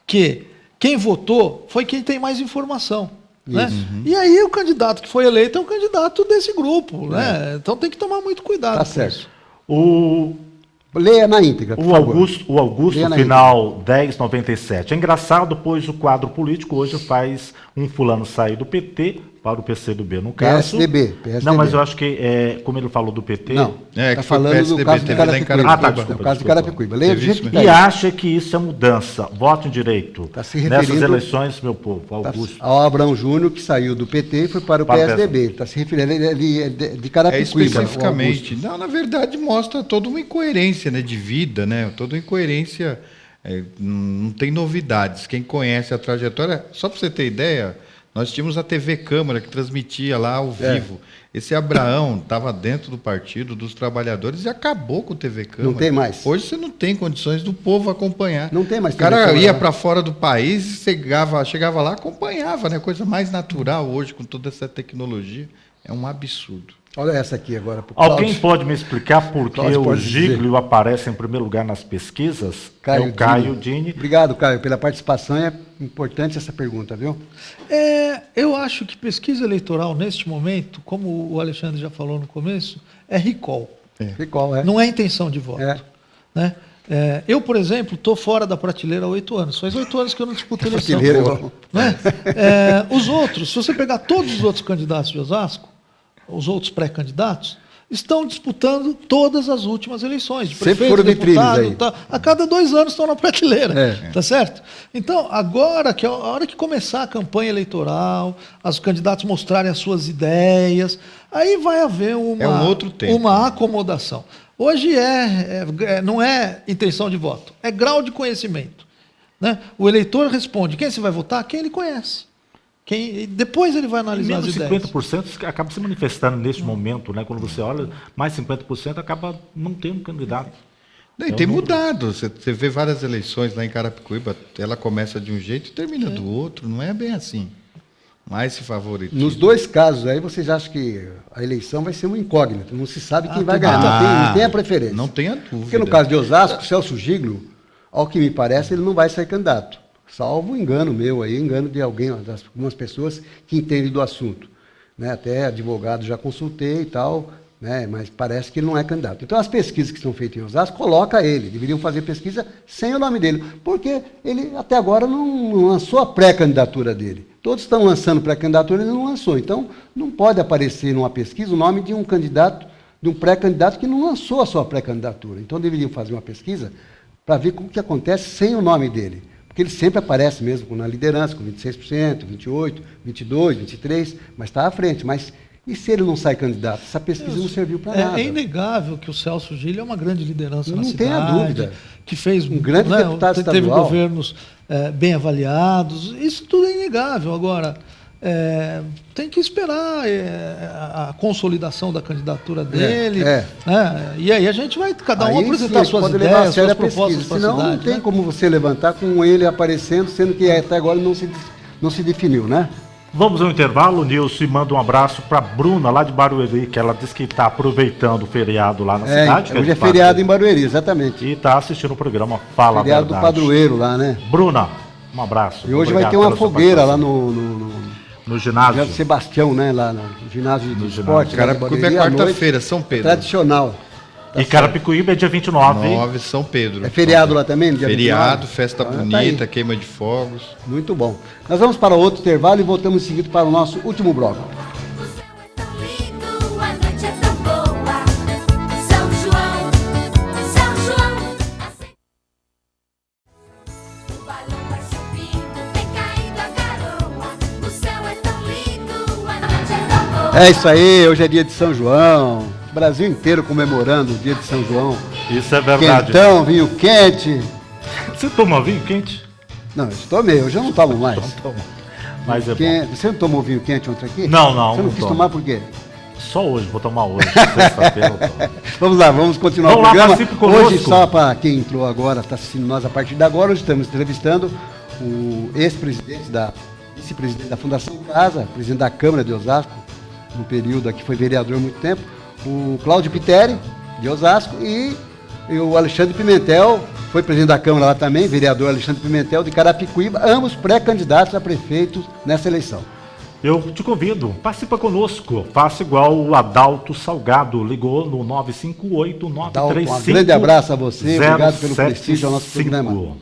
que quem votou foi quem tem mais informação. Né? E aí o candidato que foi eleito é um candidato desse grupo. Né? Então tem que tomar muito cuidado. Tá com certo. isso. Leia na íntegra, por O favor. Augusto, Leia na final 1097. É engraçado, pois o quadro político hoje faz um fulano sair do PT para o PCdoB, no caso. PSDB. Não, mas eu acho que, como ele falou do PT... Não, É, tá que foi falando do PSDB, caso do teve lá em Carapicuíba. Carapicuíba. Ah, tá, desculpa, O caso do desculpa. Carapicuíba. Leia do Teve jeito isso que E tá aí. acha que isso é mudança. Voto em direito. Tá se Nessas referindo- eleições, meu povo, Augusto. Ao Abrão Júnior, que saiu do PT e foi para o Para o PSDB. Está se referindo de É Carapicuíba. especificamente. Não, na verdade, mostra toda uma incoerência, né, de vida, né? Toda uma incoerência. Não tem novidades. Quem conhece a trajetória. Só para você ter ideia, nós tínhamos a TV Câmara que transmitia lá ao vivo. Esse Abraão estava dentro do Partido dos Trabalhadores e acabou com o TV Câmara. Não tem mais. Hoje você não tem condições do povo acompanhar. Não tem mais O cara TV Câmara ia lá. para fora do país e chegava lá, acompanhava, né? Coisa mais natural hoje com toda essa tecnologia. É um absurdo. Olha essa aqui agora. pro Alguém Cláudio. pode me explicar por que Cláudio o pode dizer. Giglio aparece em primeiro lugar nas pesquisas? É o Caio Dini. Obrigado, Caio, pela participação. É importante essa pergunta, viu? Eu acho que pesquisa eleitoral, neste momento, como o Alexandre já falou no começo, é recall. E qual é? Não é intenção de voto. É. Né? Eu, por exemplo, estou fora da prateleira há 8 anos. Faz 8 anos que eu não disputo eleição. Prateleira, igual. Né? Os outros, se você pegar todos os outros candidatos de Osasco, os outros pré-candidatos, estão disputando todas as últimas eleições. De Sempre prefeito, foram vitrines deputado, aí. tá, a cada 2 anos estão na prateleira. É. Tá certo? Então, agora, que é a hora que começar a campanha eleitoral, os candidatos mostrarem as suas ideias, aí vai haver É um outro tempo. uma acomodação. Hoje não é intenção de voto, é grau de conhecimento. Né? O eleitor responde quem você vai votar, quem ele conhece. Depois ele vai analisar as Menos ideias. 50% acaba se manifestando neste momento, né? Quando você olha, mais 50% acaba não tendo candidato. E tem mudado. Você vê várias eleições lá em Carapicuíba, ela começa de um jeito e termina do outro. Não é bem assim. Mais se favoritismo. Nos dois casos aí, vocês acham que a eleição vai ser uma incógnita. Não se sabe quem vai tem ganhar. Não tem a preferência. Não tenha dúvida. Porque no caso de Osasco, Celso Giglio, ao que me parece, ele não vai ser candidato. Salvo engano meu aí, engano de alguém, algumas pessoas que entendem do assunto. Né? Até advogado já consultei e tal, né? Mas parece que ele não é candidato. Então, as pesquisas que são feitas em Osasco colocam ele. Deveriam fazer pesquisa sem o nome dele, porque ele até agora não lançou a pré-candidatura dele. Todos estão lançando pré-candidatura, ele não lançou. Então, não pode aparecer numa pesquisa o nome de um candidato, de um pré-candidato que não lançou a sua pré-candidatura. Então, deveriam fazer uma pesquisa para ver o que acontece sem o nome dele. Porque ele sempre aparece mesmo na liderança, com 26%, 28%, 22%, 23%, mas está à frente. Mas e se ele não sai candidato? Essa pesquisa não serviu para nada. É inegável que o Celso Gil é uma grande liderança na Não cidade. tenha dúvida. Que fez Um grande deputado teve estadual. governos bem avaliados. Isso tudo é inegável. Agora, tem que esperar a consolidação da candidatura dele. Né? E aí a gente vai, cada um Aí apresentar sim, suas pode levar a ideias, sério suas a propostas pesquisa. para a Senão cidade. não tem né? como você levantar com ele aparecendo, sendo que até agora não se definiu, né? Vamos ao intervalo, Nilson, e manda um abraço para Bruna, lá de Barueri, que ela disse que está aproveitando o feriado lá na cidade. Que Hoje é de feriado em Barueri, exatamente. E está assistindo o programa Fala a Feriado do Verdade. padroeiro lá, né? Bruna, um abraço. E hoje vai Obrigado ter uma pela sua fogueira lá participação. no No ginásio. Ginásio Sebastião, né? Lá no ginásio de esporte. lá de Carapicuíba é Barueri, à quarta-feira, noite. São Pedro. Tradicional. Tá E certo. Carapicuíba é dia 29. 9, São Pedro. É feriado lá também? Dia Feriado, 29? festa Ah, tá bonita, aí. queima de fogos. Muito bom. Nós vamos para outro intervalo e voltamos em seguida para o nosso último bloco. O céu é tão lindo, a noite é tão boa. São João, o balão vai subindo, tem caído a garoa. O céu é tão lindo, a noite é tão boa. É isso aí, hoje é dia de São João. O Brasil inteiro comemorando o dia de São João. Isso é verdade. Quentão, vinho quente. Você toma vinho quente? Não, eu tomei, hoje eu não tomo mais. Toma. Mas é bom. Você não tomou vinho quente ontem aqui? Não, Você não não quis tomo. tomar por quê? Só hoje, vou tomar hoje. Sexta-feira eu tomo. Vamos lá, vamos continuar Vamos o lá, programa. participe conosco. Hoje, só para quem entrou agora, está assistindo nós a partir de agora, hoje estamos entrevistando o vice-presidente da Fundação Casa, presidente da Câmara de Osasco, no período aqui foi vereador há muito tempo, o Cláudio Piteri, de Osasco, e o Alexandre Pimentel, foi presidente da Câmara lá também, vereador Alexandre Pimentel, de Carapicuíba, ambos pré-candidatos a prefeitos nessa eleição. Eu te convido, participa conosco. Faça igual o Adalto Salgado. Ligou no 958-935. Um grande abraço a você, obrigado pelo prestígio ao nosso 075. programa.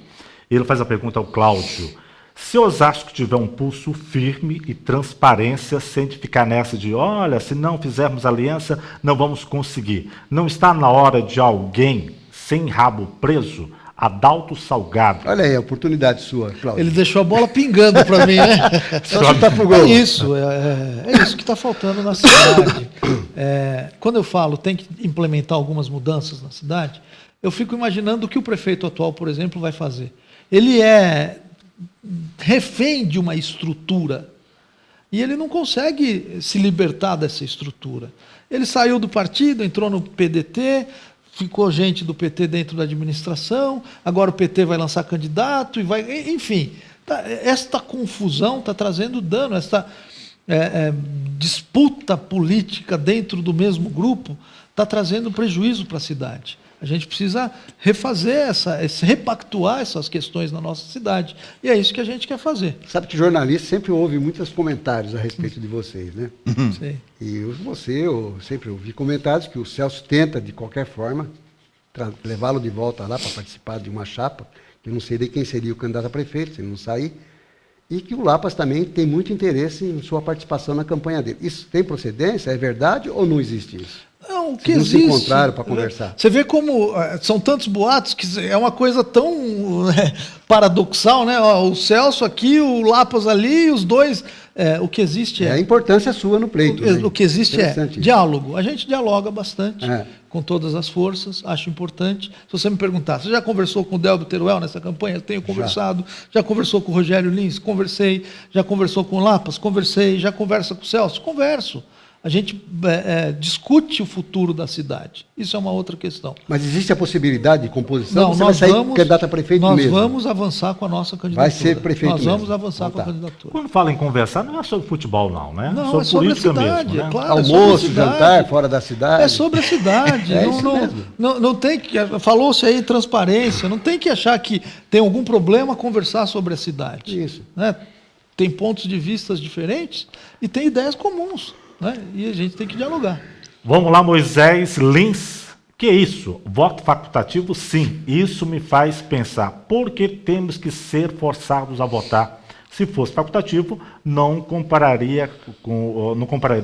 Ele faz a pergunta ao Cláudio. Se Osasco tiver um pulso firme e transparência, sem ficar nessa de, olha, se não fizermos aliança, não vamos conseguir. Não está na hora de alguém sem rabo preso? Adalto Salgado. Olha aí, a oportunidade sua, Cláudio. Ele deixou a bola pingando para mim, né? Só chutar pro gol. É isso que está faltando na cidade. Quando eu falo tem que implementar algumas mudanças na cidade, eu fico imaginando o que o prefeito atual, por exemplo, vai fazer. Ele é refém de uma estrutura e ele não consegue se libertar dessa estrutura. Ele saiu do partido, entrou no PDT, ficou gente do PT dentro da administração, agora o PT vai lançar candidato e vai, enfim, esta confusão está trazendo dano, esta disputa política dentro do mesmo grupo está trazendo prejuízo para a cidade. A gente precisa refazer repactuar essas questões na nossa cidade. E é isso que a gente quer fazer. Sabe que jornalista sempre ouve muitos comentários a respeito de vocês, né? Sei. E eu sempre ouvi comentários que o Celso tenta, de qualquer forma, levá-lo de volta lá para participar de uma chapa, que eu não sei de quem seria o candidato a prefeito, se ele não sair, e que o Lapas também tem muito interesse em sua participação na campanha dele. Isso tem procedência? É verdade ou não existe isso? Não, o que Vocês não existe, se encontraram para conversar? Você vê como são tantos boatos que é uma coisa tão paradoxal, né? Ó, o Celso aqui, o Lapas ali, os dois. O que existe É a importância sua no pleito. né? O que existe é Interessante isso. diálogo. A gente dialoga bastante É. com todas as forças, acho importante. Se você me perguntar, você já conversou com o Delbio Teruel nessa campanha? Eu tenho conversado. Já conversou com o Rogério Lins? Conversei. Já conversou com o Lapas? Conversei. Já conversa com o Celso? Converso. A gente discute o futuro da cidade. Isso é uma outra questão. Mas existe a possibilidade de composição? Não, Você vai sair candidato a prefeito nós mesmo? vamos avançar com a nossa candidatura. Vai ser prefeito Nós mesmo. vamos avançar Então com a tá. candidatura. Quando fala em conversar, não é sobre futebol, não, né? Não, é sobre a política cidade, mesmo, né? é claro. é sobre a Almoço, cidade. jantar, fora da cidade? É sobre a cidade. É não, isso não, mesmo. não tem que. Falou-se aí transparência. Não tem que achar que tem algum problema conversar sobre a cidade. Isso. Né? Tem pontos de vistas diferentes e tem ideias comuns. Né? E a gente tem que dialogar. Vamos lá, Moisés Lins. Que isso? Voto facultativo, sim. Isso me faz pensar. Por que temos que ser forçados a votar? Se fosse facultativo, não compararia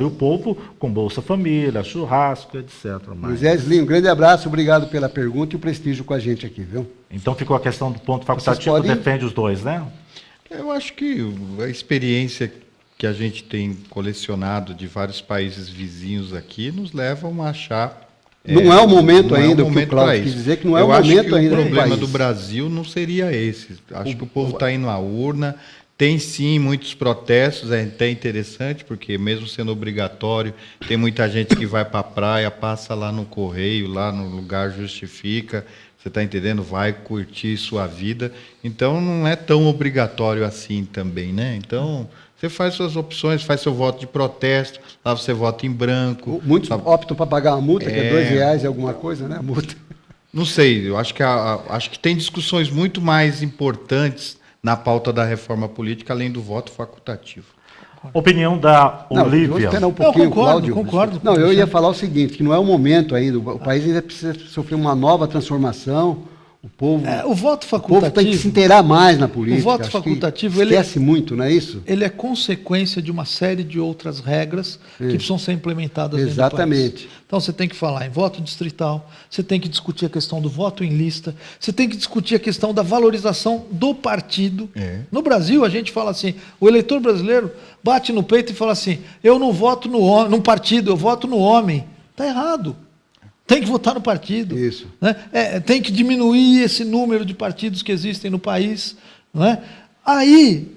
o povo com Bolsa Família, churrasco, etc. Moisés Lins, um grande abraço, obrigado pela pergunta e o prestígio com a gente aqui, viu? Então ficou a questão do ponto facultativo, defende os dois, né? Eu acho que a experiência que a gente tem colecionado de vários países vizinhos aqui nos levam a achar. Não é o momento ainda, o que o Cláudio quis dizer que não é o momento momento ainda do país. O problema do país. Brasil não seria esse. Acho que o povo está indo à urna. Tem sim muitos protestos, é até interessante, porque mesmo sendo obrigatório, tem muita gente que vai para a praia, passa lá no correio, lá no lugar justifica, você está entendendo? Vai curtir sua vida. Então não é tão obrigatório assim também, né? Então você faz suas opções, faz seu voto de protesto, lá você vota em branco. Muitos optam para pagar uma multa, que é R$2 e alguma coisa, né? A multa. Não sei, eu acho que tem discussões muito mais importantes na pauta da reforma política, além do voto facultativo. Opinião da Olívia. Vamos esperar um pouquinho, Eu concordo, Cláudio. concordo. Não, eu ia falar o seguinte, que não é o momento ainda, o país ainda precisa sofrer uma nova transformação, o povo O voto tem que se facultativo, inteirar mais na política. O voto Acho que facultativo, ele- esquece muito, não é isso? ele é consequência de uma série de outras regras que precisam ser implementadas dentro do Exatamente. país. Então você tem que falar em voto distrital, você tem que discutir a questão do voto em lista, você tem que discutir a questão da valorização do partido. No Brasil, a gente fala assim, o eleitor brasileiro bate no peito e fala assim, eu não voto num partido, eu voto no homem. Está errado. Tem que votar no partido. Isso. Né? Tem que diminuir esse número de partidos que existem no país. Não é? Aí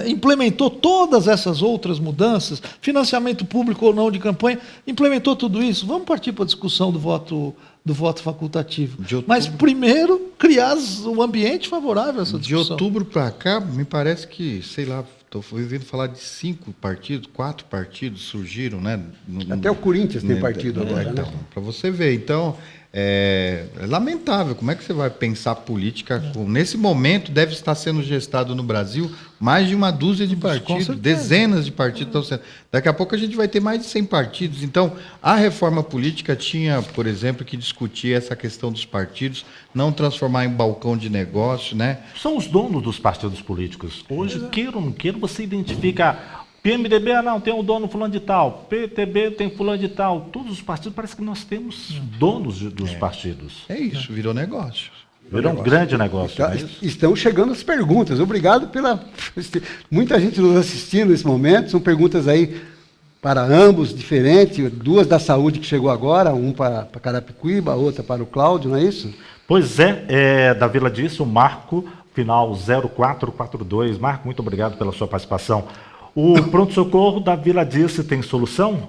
implementou todas essas outras mudanças, financiamento público ou não de campanha, implementou tudo isso. Vamos partir para a discussão do voto facultativo. Mas primeiro criar o ambiente favorável a essa De discussão. outubro para cá, me parece que, sei lá, estou ouvindo falar de 5 partidos, 4 partidos surgiram, né? Até o Corinthians tem partido agora, então, né? para você ver. Então, é lamentável. Como é que você vai pensar política? Nesse momento, deve estar sendo gestado no Brasil mais de uma dúzia de partidos, certeza. dezenas de partidos estão sendo. Daqui a pouco a gente vai ter mais de 100 partidos. Então, a reforma política tinha, por exemplo, que discutir essa questão dos partidos, não transformar em balcão de negócio, né? São os donos dos partidos políticos. Hoje, queira ou não queira, você identifica PMDB, não, tem um dono fulano de tal, PTB tem fulano de tal. Todos os partidos, parece que nós temos donos dos partidos. É isso, virou negócio. Virou um grande negócio, não é isso? Estão chegando as perguntas. Obrigado pela... Muita gente nos assistindo nesse momento. São perguntas aí para ambos, diferentes. 2 da saúde que chegou agora, um para Carapicuíba, a outra para o Cláudio, não é isso? Pois é, da Vila Disso, o Marco, final 0442. Marco, muito obrigado pela sua participação. O pronto-socorro da Vila Disso tem solução?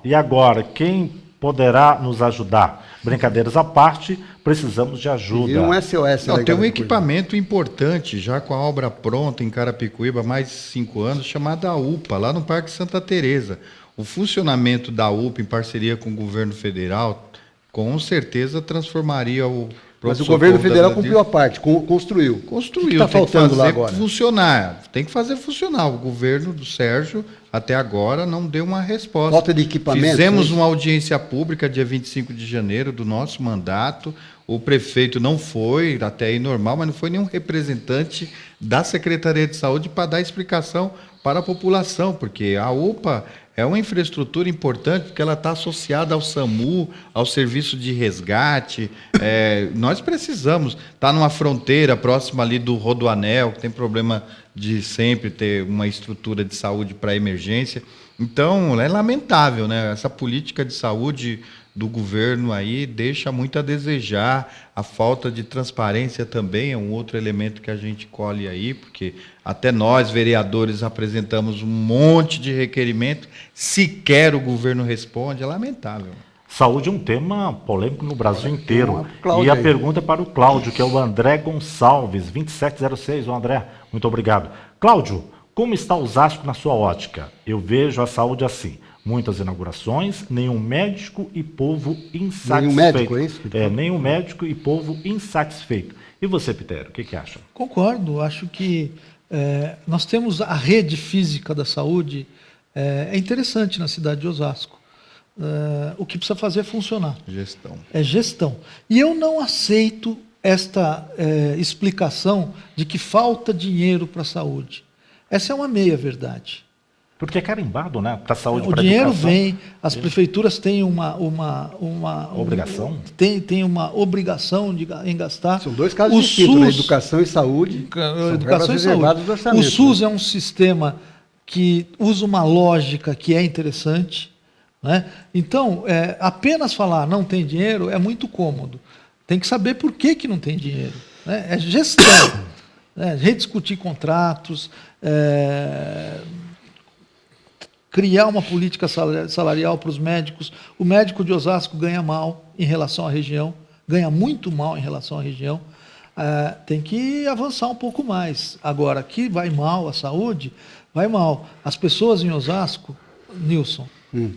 E agora, quem poderá nos ajudar? Brincadeiras à parte, precisamos de ajuda. E um SOS. Não, né, tem um Carapicuíba? equipamento importante, já com a obra pronta em Carapicuíba há mais de 5 anos, chamada UPA, lá no Parque Santa Teresa. O funcionamento da UPA em parceria com o governo federal, com certeza transformaria o Mas o pronto-socorro governo da federal Vila cumpriu a parte, construiu. Construiu, O que está tem que faltando lá fazer agora? funcionar. Tem que fazer funcionar. O governo do Sérgio, até agora, não deu uma resposta. Falta de equipamento, Fizemos é isso? uma audiência pública dia 25 de janeiro do nosso mandato. O prefeito não foi, até aí normal, mas não foi nenhum representante da Secretaria de Saúde para dar explicação para a população, porque a UPA é uma infraestrutura importante, porque ela está associada ao SAMU, ao serviço de resgate. Nós precisamos estar numa fronteira próxima ali do Rodoanel, que tem problema de sempre ter uma estrutura de saúde para emergência. Então, é lamentável, né? Essa política de saúde do governo aí deixa muito a desejar. A falta de transparência também é um outro elemento que a gente colhe aí, porque até nós, vereadores, apresentamos um monte de requerimento, sequer o governo responde, é lamentável. Saúde é um tema polêmico no Brasil inteiro. Cláudio E a aí. pergunta é para o Cláudio, que é o André Gonçalves, 2706. O André, muito obrigado. Cláudio, como está Osasco na sua ótica? Eu vejo a saúde assim. Muitas inaugurações, nenhum médico e povo insatisfeito. Nenhum médico, é isso? Nenhum médico e povo insatisfeito. E você, Pitério, o que acha? Concordo, acho que nós temos a rede física da saúde É interessante na cidade de Osasco. O que precisa fazer é funcionar. Gestão. É gestão. E eu não aceito esta explicação de que falta dinheiro para a saúde. Essa é uma meia-verdade. Porque é carimbado, né? Para a saúde, O para a dinheiro educação. vem, as prefeituras têm uma Obrigação? Tem uma obrigação em gastar. São dois casos O distintos, né? SUS, Educação e saúde. São educação verbas e reservadas saúde. do orçamento, O SUS né? é um sistema que usa uma lógica que é interessante, né? Então, apenas falar não tem dinheiro é muito cômodo. Tem que saber por que não tem dinheiro, né? É gestão, né? Rediscutir contratos, criar uma política salarial para os médicos. O médico de Osasco ganha mal em relação à região, ganha muito mal em relação à região. Tem que avançar um pouco mais. Agora, aqui vai mal a saúde, vai mal. As pessoas em Osasco, Nilson,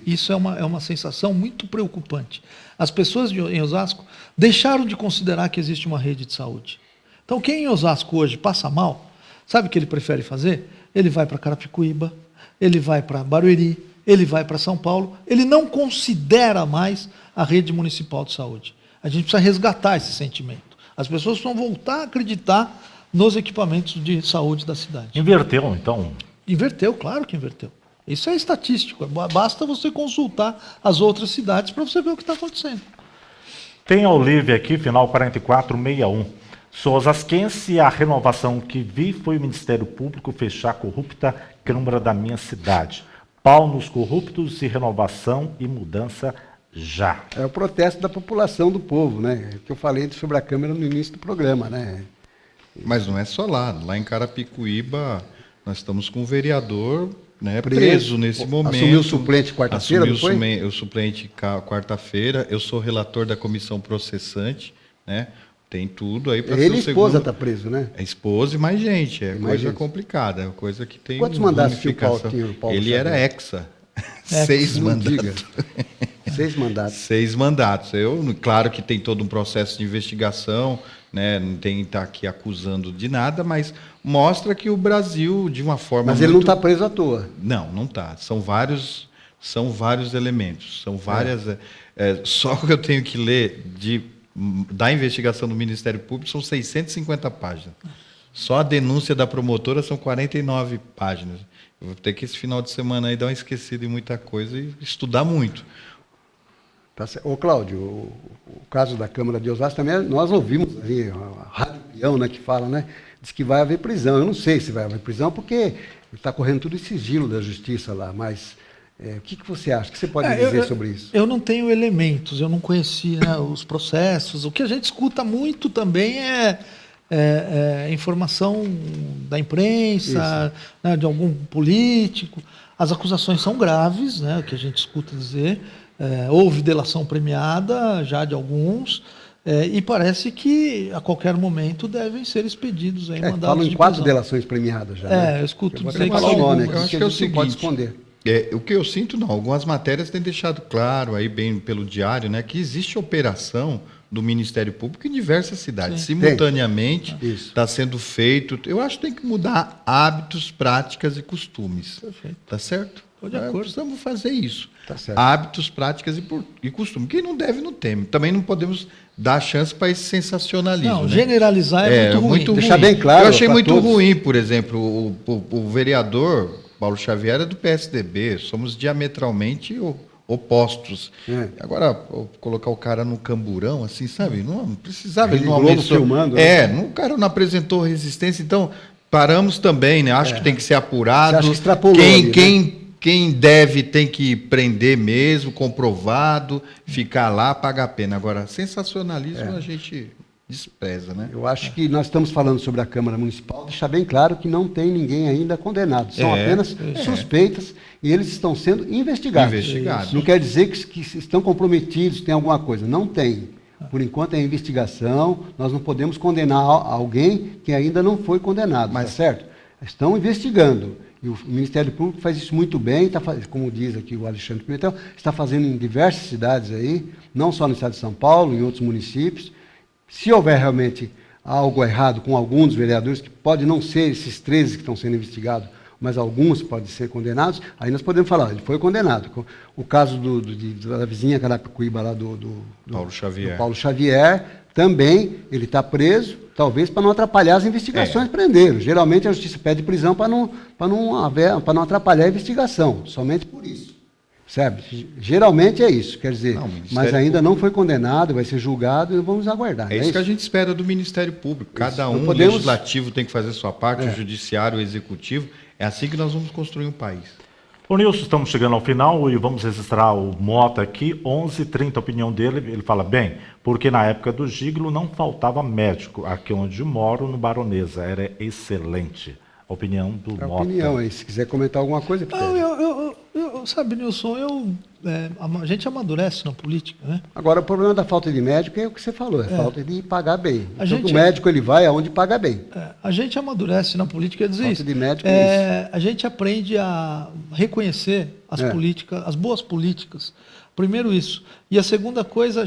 isso é uma sensação muito preocupante. As pessoas em Osasco deixaram de considerar que existe uma rede de saúde. Então, quem em Osasco hoje passa mal, sabe o que ele prefere fazer? Ele vai para Carapicuíba, ele vai para Barueri, ele vai para São Paulo, ele não considera mais a rede municipal de saúde. A gente precisa resgatar esse sentimento. As pessoas precisam voltar a acreditar nos equipamentos de saúde da cidade. Inverteu, então. Inverteu, claro que inverteu. Isso é estatístico. Basta você consultar as outras cidades para você ver o que está acontecendo. Tem a Olivia aqui, final 4461. Sou osasquense e a renovação que vi foi o Ministério Público fechar a corrupta Câmara da minha cidade. Pau nos corruptos e renovação e mudança já. É o protesto da população, do povo, né? Que eu falei sobre a Câmara no início do programa, né? Mas não é só lá. Lá em Carapicuíba, nós estamos com um vereador, né, preso nesse momento. Assumiu o suplente quarta-feira, não foi? Assumiu o suplente quarta-feira. Eu sou relator da comissão processante, né? Tem tudo aí para ser Ele e o a esposa segundo. está preso, né? É esposa e mais gente. É E mais coisa gente. complicada. É coisa que tem Quantos mandatos tinha o ramificação. Paulo Ele era Xavier? hexa. 6 Não mandatos. diga. 6 mandatos. 6 mandatos. Claro que tem todo um processo de investigação, né? Não tem que estar aqui acusando de nada, mas mostra que o Brasil, de uma forma Mas ele não muito... está preso à toa. Não está. São vários elementos. São várias... só que eu tenho que ler da investigação do Ministério Público são 650 páginas. Só a denúncia da promotora são 49 páginas. Eu vou ter que esse final de semana aí dar uma esquecida em muita coisa e estudar muito. Tá certo. Ô, Cláudio, o caso da Câmara de Osasco também, nós ouvimos ali, a Rádio Peão, né, que fala, né? Diz que vai haver prisão. Eu não sei se vai haver prisão, porque está correndo tudo em sigilo da justiça lá, mas o que você acha? O que você pode dizer sobre isso? Eu não tenho elementos, eu não conheci, né, os processos. O que a gente escuta muito também é informação da imprensa, né, de algum político. As acusações são graves, né, o que a gente escuta dizer. Houve delação premiada já de alguns, e parece que a qualquer momento devem ser expedidos aí mandados falam em de 4 prisão. delações premiadas já. Né? Eu escuto Eu vou dizer até que falar o nome eu aqui, acho que que é o a gente não pode seguinte, esconder. o que eu sinto, não. Algumas matérias têm deixado claro, aí bem pelo diário, né, que existe operação do Ministério Público em diversas cidades. Sim. Simultaneamente Isso. está sendo feito. Eu acho que tem que mudar hábitos, práticas e costumes. Perfeito. Tá certo? Tô de acordo. Precisamos fazer isso. Tá certo. Hábitos, práticas e costumes. Quem não deve, não teme. Também não podemos dar chance para esse sensacionalismo. Não, né? generalizar é muito ruim. Deixar bem claro Eu achei pra muito todos. ruim, por exemplo, o vereador Paulo Xavier é do PSDB. Somos diametralmente opostos. Agora, colocar o cara no camburão, assim, sabe? Não precisava. Ele não Globo ameaçou. filmando, né? O cara não apresentou resistência. Então, paramos também, né? Acho que tem que ser apurado. Você acha que extrapolou ali, Quem deve tem que prender mesmo, comprovado, ficar lá, pagar a pena. Agora, sensacionalismo a gente despreza, né? Eu acho que nós estamos falando sobre a Câmara Municipal, deixar bem claro que não tem ninguém ainda condenado. São apenas suspeitas e eles estão sendo investigados. Investigados. Não quer dizer que estão comprometidos, tem alguma coisa. Não tem. Por enquanto é investigação, nós não podemos condenar alguém que ainda não foi condenado, mas certo? Estão investigando. E o Ministério Público faz isso muito bem, como diz aqui o Alexandre Pimentel, está fazendo em diversas cidades aí, não só no estado de São Paulo, em outros municípios. Se houver realmente algo errado com alguns vereadores, que pode não ser esses 13 que estão sendo investigados, mas alguns podem ser condenados, aí nós podemos falar, ele foi condenado. O caso da vizinha Carapicuíba lá do Paulo Xavier, também ele está preso, talvez para não atrapalhar as investigações, prenderam. Geralmente a justiça pede prisão para não atrapalhar a investigação, somente por isso. Sabe? Geralmente é isso, quer dizer, mas ainda não foi condenado, vai ser julgado e vamos aguardar. É isso que a gente espera do Ministério Público. Cada o legislativo tem que fazer a sua parte, o judiciário, o executivo. É assim que nós vamos construir um país. Ô Nilson, estamos chegando ao final e vamos registrar o Mota aqui, 11h30, a opinião dele, ele fala, bem, porque na época do Giglo não faltava médico, aqui onde moro, no Baronesa, era excelente. A opinião do Mota. A opinião aí, se quiser comentar alguma coisa. Não, sabe, Nilson, a gente amadurece na política, né? Agora, o problema da falta de médico é o que você falou, falta de pagar bem. O médico ele vai aonde paga bem. A gente amadurece na política, quer dizer falta isso. De médico a gente aprende a reconhecer as políticas, as boas políticas. Primeiro isso. E a segunda coisa,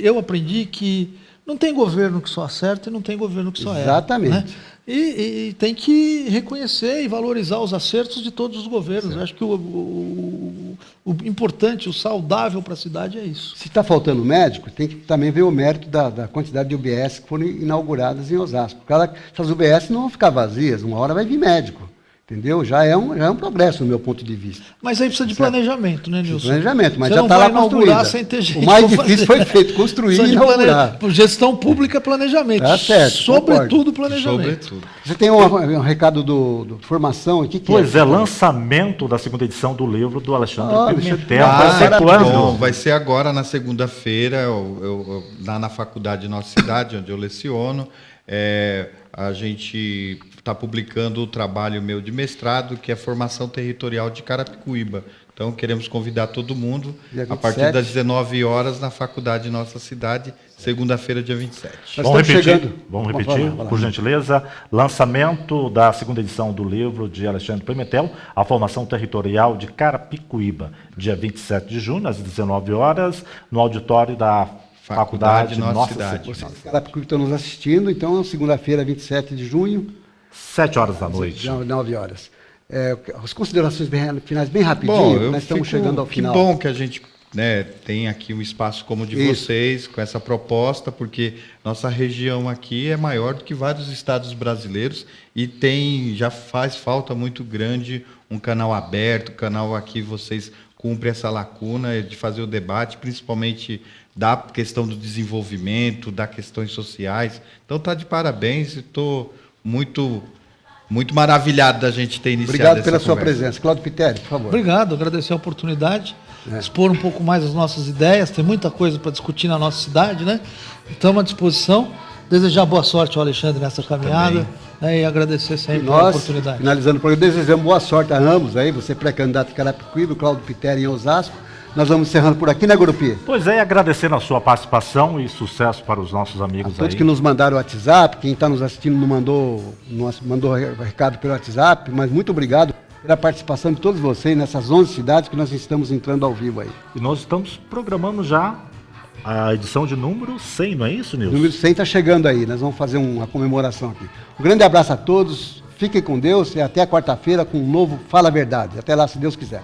eu aprendi que não tem governo que só acerta e não tem governo que só erra. Exatamente. Né? E tem que reconhecer e valorizar os acertos de todos os governos. Eu acho que o importante, o saudável para a cidade é isso. Se está faltando médico, tem que também ver o mérito da quantidade de UBS que foram inauguradas em Osasco. Essas UBS não vão ficar vazias, uma hora vai vir médico. Entendeu? Já é um progresso, do meu ponto de vista. Mas aí precisa de planejamento, né, Nilson? Planejamento, mas você já está lá construída. Sem ter gente o mais difícil foi feito, construir e inaugurar. Gestão pública é planejamento. Tá certo, sobretudo planejamento. Sobretudo. Você tem um recado de formação aqui? Pois é, lançamento da segunda edição do livro do Alexandre Pimentel. Vai ser quando? Vai ser agora, na segunda-feira, lá na faculdade de nossa cidade, onde eu leciono. A gente está publicando o trabalho meu de mestrado, que é Formação Territorial de Carapicuíba. Então, queremos convidar todo mundo, a partir das 19 horas, na faculdade de nossa cidade, segunda-feira, dia 27. Vamos repetir, por gentileza. Lançamento da segunda edição do livro de Alexandre Pimentel, A Formação Territorial de Carapicuíba, dia 27 de junho, às 19 horas, no auditório da Faculdade Nossa Cidade. Vocês que estão nos assistindo, então, segunda-feira, 27 de junho. 7 horas da noite. 9 horas. As considerações finais bem rapidinho, nós estamos chegando ao final. Que bom que a gente tem aqui um espaço como o de vocês, com essa proposta, porque nossa região aqui é maior do que vários estados brasileiros e já faz falta muito grande um canal aberto, canal aqui vocês cumprem essa lacuna de fazer o debate, principalmente da questão do desenvolvimento, das questões sociais. Então, está de parabéns e estou muito maravilhado da gente ter iniciado essa conversa. Obrigado pela sua presença. Cláudio Pitteri, por favor. Obrigado, agradecer a oportunidade, expor um pouco mais as nossas ideias, tem muita coisa para discutir na nossa cidade, né? Estamos à disposição. Desejar boa sorte ao Alexandre nessa caminhada e agradecer sempre a oportunidade. Finalizando o programa, desejamos boa sorte a ambos aí, você pré-candidato em Carapicuíba, o Cláudio Pitteri em Osasco. Nós vamos encerrando por aqui, né, Gurupi? Pois é, agradecendo a sua participação e sucesso para os nossos amigos aí. Todos que nos mandaram o WhatsApp, quem está nos assistindo não mandou recado pelo WhatsApp, mas muito obrigado pela participação de todos vocês nessas 11 cidades que nós estamos entrando ao vivo aí. E nós estamos programando já a edição de número 100, não é isso, Nilson? Número 100 está chegando aí, nós vamos fazer uma comemoração aqui. Um grande abraço a todos, fiquem com Deus e até a quarta-feira com um novo Fala a Verdade. Até lá, se Deus quiser.